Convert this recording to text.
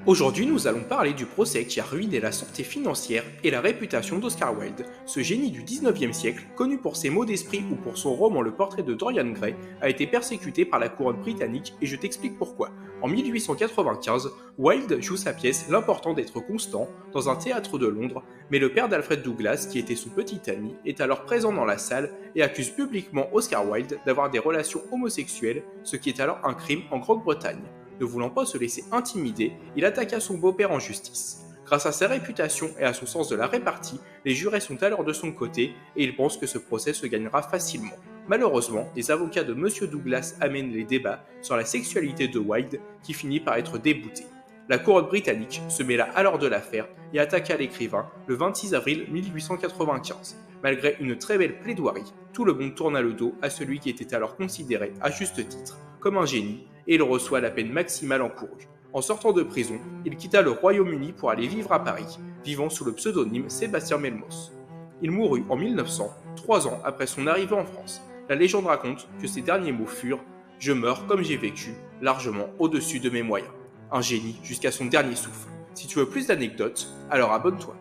Aujourd'hui, nous allons parler du procès qui a ruiné la santé financière et la réputation d'Oscar Wilde. Ce génie du 19e siècle, connu pour ses mots d'esprit ou pour son roman Le portrait de Dorian Gray, a été persécuté par la couronne britannique et je t'explique pourquoi. En 1895, Wilde joue sa pièce L'important d'être constant dans un théâtre de Londres, mais le père d'Alfred Douglas, qui était son petit ami, est alors présent dans la salle et accuse publiquement Oscar Wilde d'avoir des relations homosexuelles, ce qui est alors un crime en Grande-Bretagne. Ne voulant pas se laisser intimider, il attaqua son beau-père en justice. Grâce à sa réputation et à son sens de la répartie, les jurés sont alors de son côté et il pense que ce procès se gagnera facilement. Malheureusement, les avocats de M. Douglas amènent les débats sur la sexualité de Wilde qui finit par être débouté. La couronne britannique se mêla alors de l'affaire et attaqua l'écrivain le 26 avril 1895. Malgré une très belle plaidoirie, tout le monde tourna le dos à celui qui était alors considéré, à juste titre, comme un génie, et il reçoit la peine maximale encourue. En sortant de prison, il quitta le Royaume-Uni pour aller vivre à Paris, vivant sous le pseudonyme Sébastien Melmoth. Il mourut en 1900, 3 ans après son arrivée en France. La légende raconte que ses derniers mots furent « Je meurs comme j'ai vécu, largement au-dessus de mes moyens ». Un génie jusqu'à son dernier souffle. Si tu veux plus d'anecdotes, alors abonne-toi.